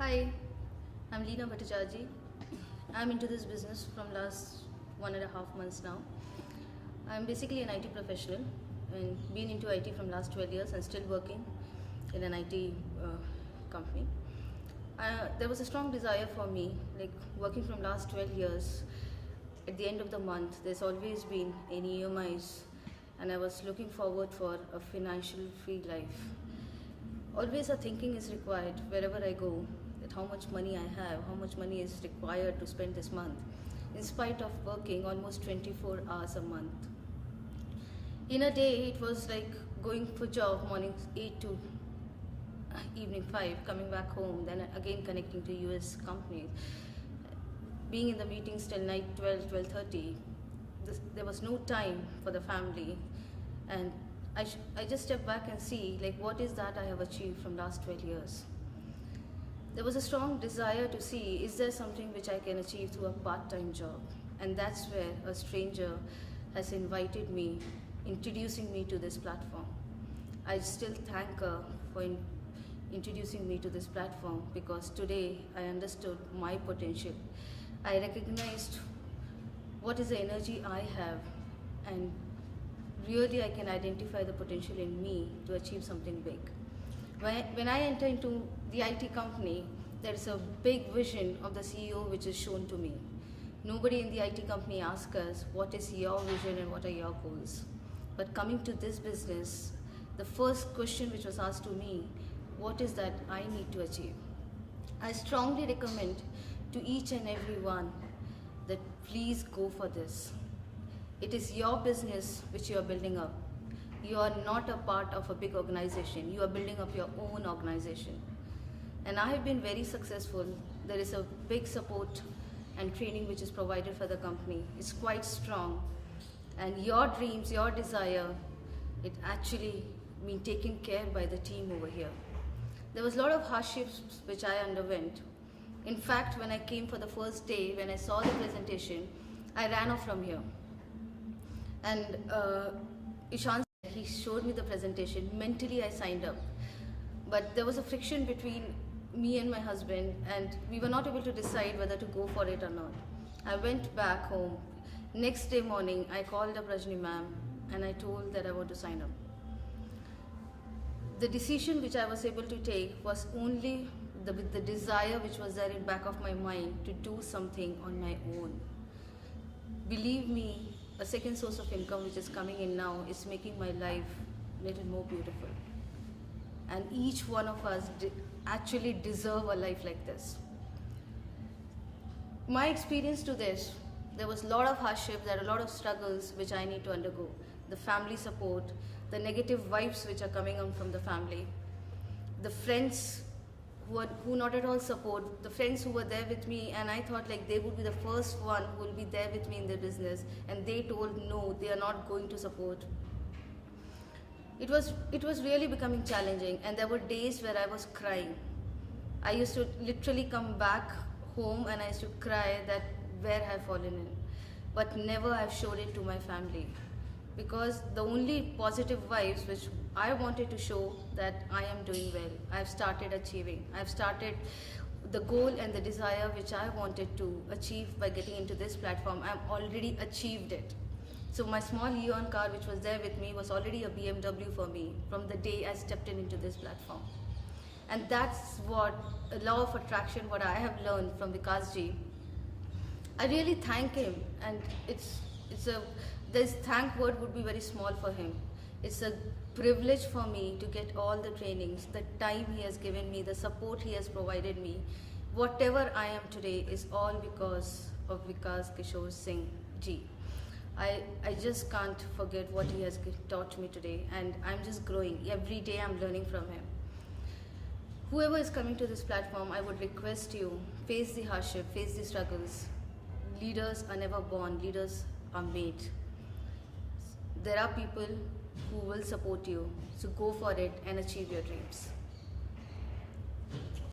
Hi, I'm Leena Bhattacharjee. I'm into this business from last 1.5 months now. I'm basically an IT professional and been into IT from last 12 years and still working in an IT company. There was a strong desire for me, like working from last 12 years. At the end of the month, there's always been any EMIs, and I was looking forward for a financial free life. Always a thinking is required wherever I go, that how much money I have, how much money is required to spend this month, in spite of working almost 24 hours a month. In a day, it was like going for job morning 8 to evening 5, coming back home, then again connecting to US companies, being in the meetings till night 12:30. There was no time for the family, and I just step back and see like what is that I have achieved from last 12 years. There was a strong desire to see, is there something which I can achieve through a part-time job? And that's where a stranger has invited me, introducing me to this platform. I still thank her for introducing me to this platform, because today I understood my potential. I recognized what is the energy I have, and really I can identify the potential in me to achieve something big. When I enter into the IT company, there is a big vision of the CEO which is shown to me. Nobody in the IT company asks us, what is your vision and what are your goals? But coming to this business, the first question which was asked to me, what is that I need to achieve? I strongly recommend to each and every one that please go for this. It is your business which you are building up. You are not a part of a big organization. You are building up your own organization. And I have been very successful. There is a big support and training which is provided for the company. It's quite strong. And your dreams, your desire, it actually been taken care by the team over here. There was a lot of hardships which I underwent. In fact, when I came for the first day, when I saw the presentation, I ran off from here. And Ishan, he showed me the presentation. Mentally, I signed up. But there was a friction between me and my husband, and we were not able to decide whether to go for it or not. I went back home. Next day morning, I called up Rajni ma'am and I told that I want to sign up. The decision which I was able to take was only with the desire which was there in back of my mind to do something on my own. Believe me, a second source of income which is coming in now is making my life a little more beautiful. And each one of us actually deserve a life like this. My experience to this, there was a lot of hardship, there are a lot of struggles which I need to undergo. The family support, the negative vibes which are coming on from the family, the friends who not at all support, the friends who were there with me, and I thought like they would be the first one who will be there with me in the business, and they told no, they are not going to support. It was really becoming challenging, and there were days where I was crying. I used to literally come back home and I used to cry that where I have fallen in, but never I've showed it to my family, because the only positive vibes which I wanted to show that I am doing well, I've started achieving. I've started the goal and the desire which I wanted to achieve by getting into this platform. I've already achieved it. So my small Eon car which was there with me was already a BMW for me from the day I stepped into this platform. And that's what a law of attraction, what I have learned from Vikas ji. I really thank him, and this thank word would be very small for him. It's a privilege for me to get all the trainings, the time he has given me, the support he has provided me. Whatever I am today is all because of Vikas Kishore Singh ji. I just can't forget what he has taught me today, and I'm just growing. Every day I'm learning from him. Whoever is coming to this platform, I would request you, face the hardship, face the struggles. Leaders are never born, leaders are made. There are people who will support you, so go for it and achieve your dreams.